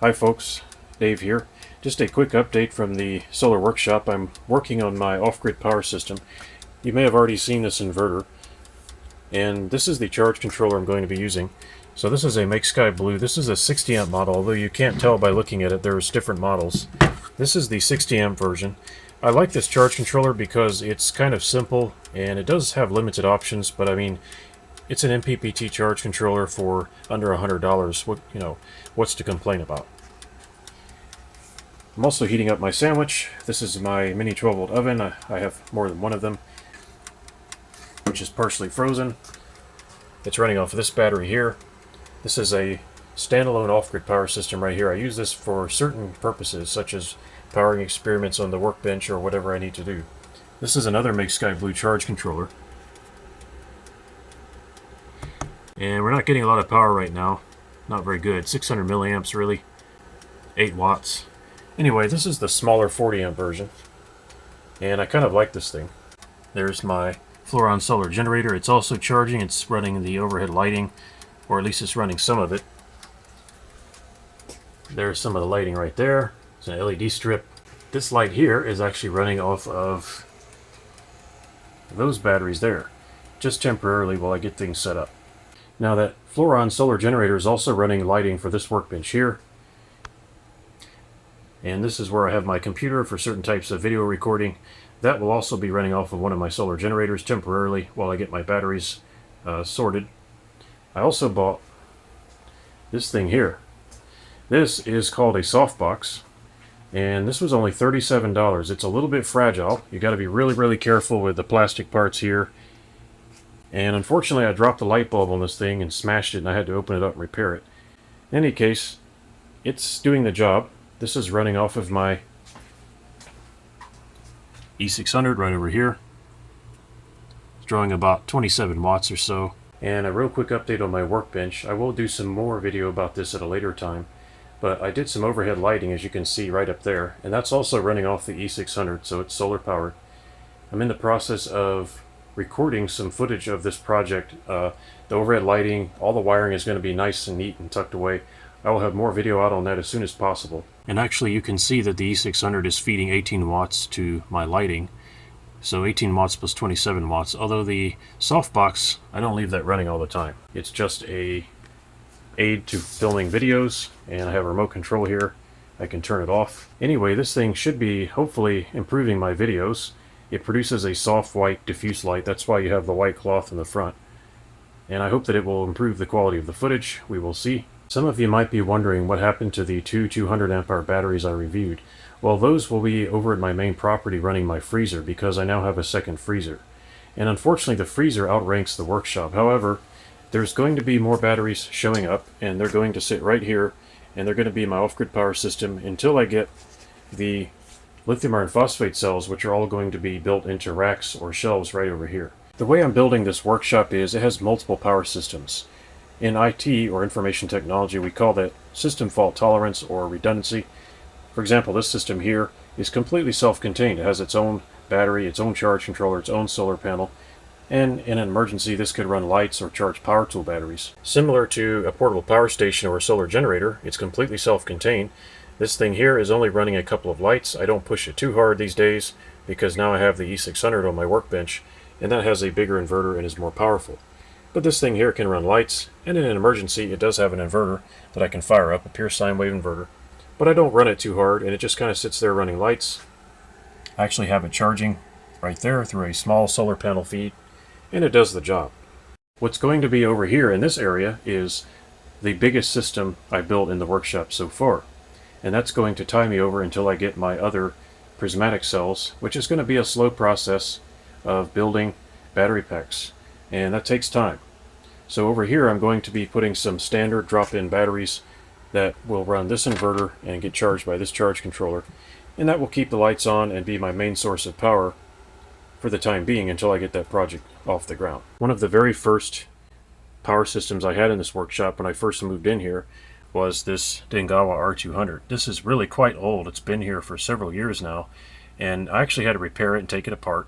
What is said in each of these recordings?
Hi folks, Dave here. Just a quick update from the solar workshop. I'm working on my off-grid power system. You may have already seen this inverter, and this is the charge controller I'm going to be using. So this is a Make Sky Blue. This is a 60 amp model, although you can't tell by looking at it. There's different models. This is the 60 amp version. I like this charge controller because it's kind of simple and it does have limited options, but I mean, it's an MPPT charge controller for under $100. What's to complain about? I'm also heating up my sandwich. This is my mini 12-volt oven. I have more than one of them, which is partially frozen. It's running off of this battery here. This is a standalone off-grid power system right here. I use this for certain purposes, such as powering experiments on the workbench or whatever I need to do. This is another Make Sky Blue charge controller. And we're not getting a lot of power right now. Not very good. 600 milliamps really. 8 watts. Anyway, this is the smaller 40 amp version. And I kind of like this thing. There's my Pecron solar generator. It's also charging. It's running the overhead lighting, or at least it's running some of it. There's some of the lighting right there. It's an LED strip. This light here is actually running off of those batteries there, just temporarily while I get things set up. Now that Pecron solar generator is also running lighting for this workbench here. And this is where I have my computer for certain types of video recording. That will also be running off of one of my solar generators temporarily while I get my batteries sorted. I also bought this thing here. This is called a softbox, and this was only $37. It's a little bit fragile. You got to be really careful with the plastic parts here. And unfortunately, I dropped the light bulb on this thing and smashed it, and I had to open it up and repair it. In any case, it's doing the job. This is running off of my E600 right over here. It's drawing about 27 watts or so. And a real quick update on my workbench. I will do some more video about this at a later time, but I did some overhead lighting, as you can see right up there, and that's also running off the E600, so it's solar powered. I'm in the process of recording some footage of this project. The overhead lighting, all the wiring is going to be nice and neat and tucked away. I will have more video out on that as soon as possible. And actually you can see that the E600 is feeding 18 watts to my lighting. So 18 watts plus 27 watts. Although the softbox, I don't leave that running all the time. It's just a aid to filming videos, and I have a remote control here. I can turn it off. Anyway, this thing should be hopefully improving my videos. It produces a soft white diffuse light. That's why you have the white cloth in the front. And I hope that it will improve the quality of the footage. We will see. Some of you might be wondering what happened to the two 200 amp hour batteries I reviewed. Well, those will be over at my main property running my freezer, because I now have a second freezer. And unfortunately the freezer outranks the workshop. However, there's going to be more batteries showing up, and they're going to sit right here, and they're going to be my off-grid power system until I get the lithium iron phosphate cells, which are all going to be built into racks or shelves right over here. The way I'm building this workshop is it has multiple power systems. In IT, or information technology, we call that system fault tolerance or redundancy. For example, this system here is completely self-contained. It has its own battery, its own charge controller, its own solar panel, and in an emergency this could run lights or charge power tool batteries. Similar to a portable power station or a solar generator, it's completely self-contained. This thing here is only running a couple of lights. I don't push it too hard these days because now I have the E600 on my workbench, and that has a bigger inverter and is more powerful. But this thing here can run lights, and in an emergency it does have an inverter that I can fire up, a pure sine wave inverter. But I don't run it too hard, and it just kind of sits there running lights. I actually have it charging right there through a small solar panel feed, and it does the job. What's going to be over here in this area is the biggest system I built in the workshop so far. And that's going to tie me over until I get my other prismatic cells, which is going to be a slow process of building battery packs, and that takes time. So over here I'm going to be putting some standard drop-in batteries that will run this inverter and get charged by this charge controller, and that will keep the lights on and be my main source of power for the time being until I get that project off the ground. One of the very first power systems I had in this workshop when I first moved in here was this Dengawa R200. This is really quite old. It's been here for several years now, and I actually had to repair it and take it apart.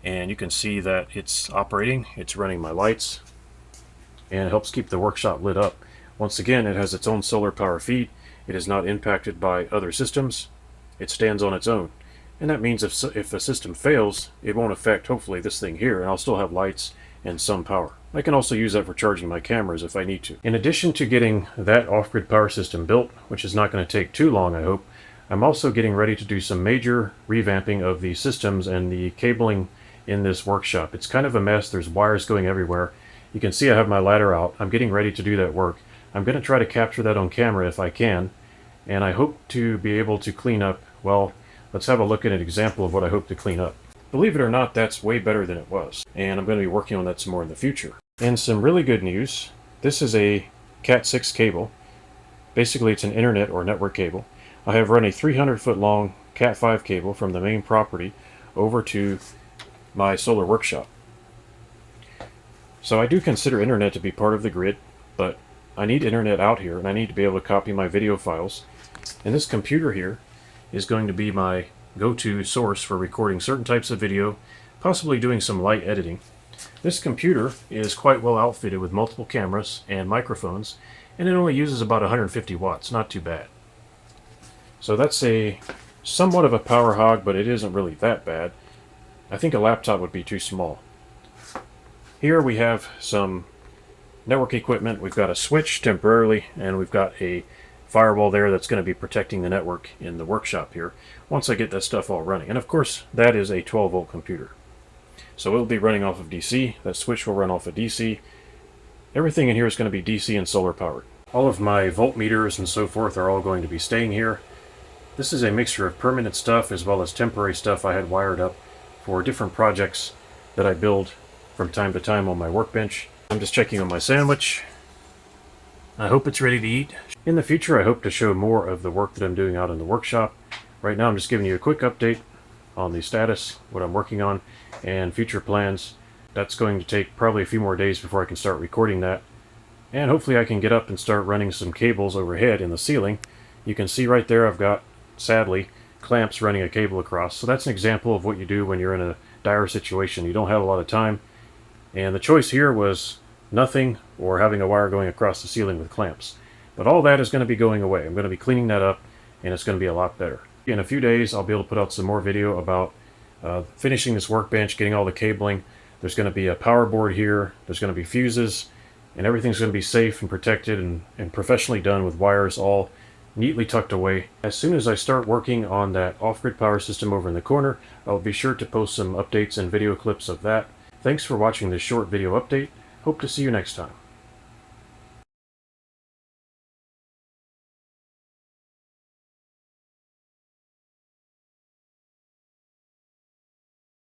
And you can see that it's operating, it's running my lights, and it helps keep the workshop lit up. Once again, it has its own solar power feed, It is not impacted by other systems. It stands on its own. And that means if the system fails, it won't affect, hopefully, this thing here, and I'll still have lights and some power. I can also use that for charging my cameras if I need to. In addition to getting that off-grid power system built, which is not going to take too long, I hope, I'm also getting ready to do some major revamping of the systems and the cabling in this workshop. It's kind of a mess. There's wires going everywhere. You can see I have my ladder out. I'm getting ready to do that work. I'm going to try to capture that on camera if I can, and I hope to be able to clean up, well, let's have a look at an example of what I hope to clean up. Believe it or not, that's way better than it was, and I'm going to be working on that some more in the future. And some really good news, this is a Cat6 cable. Basically, it's an internet or network cable. I have run a 300-foot long Cat5 cable from the main property over to my solar workshop. So I do consider internet to be part of the grid, but I need internet out here, and I need to be able to copy my video files. And this computer here is going to be my go-to source for recording certain types of video, possibly doing some light editing. This computer is quite well outfitted with multiple cameras and microphones, and it only uses about 150 watts, not too bad. So that's a somewhat of a power hog, but it isn't really that bad. I think a laptop would be too small. Here we have some network equipment. We've got a switch temporarily, and we've got a firewall there that's going to be protecting the network in the workshop here once I get that stuff all running. And of course, that is a 12-volt computer. So it'll be running off of DC. That switch will run off of DC. Everything in here is going to be DC and solar powered. All of my voltmeters and so forth are all going to be staying here. This is a mixture of permanent stuff as well as temporary stuff I had wired up for different projects that I build from time to time on my workbench. I'm just checking on my sandwich. I hope it's ready to eat. In the future, I hope to show more of the work that I'm doing out in the workshop. Right now, I'm just giving you a quick update on the status, what I'm working on, and future plans. That's going to take probably a few more days before I can start recording that. And hopefully I can get up and start running some cables overhead in the ceiling. You can see right there I've got, sadly, clamps running a cable across. So that's an example of what you do when you're in a dire situation. You don't have a lot of time. And the choice here was nothing or having a wire going across the ceiling with clamps. But all that is going to be going away. I'm going to be cleaning that up, and it's going to be a lot better. In a few days, I'll be able to put out some more video about finishing this workbench, getting all the cabling. There's going to be a power board here. There's going to be fuses, and everything's going to be safe and protected and professionally done with wires all neatly tucked away. As soon as I start working on that off-grid power system over in the corner, I'll be sure to post some updates and video clips of that. Thanks for watching this short video update. Hope to see you next time.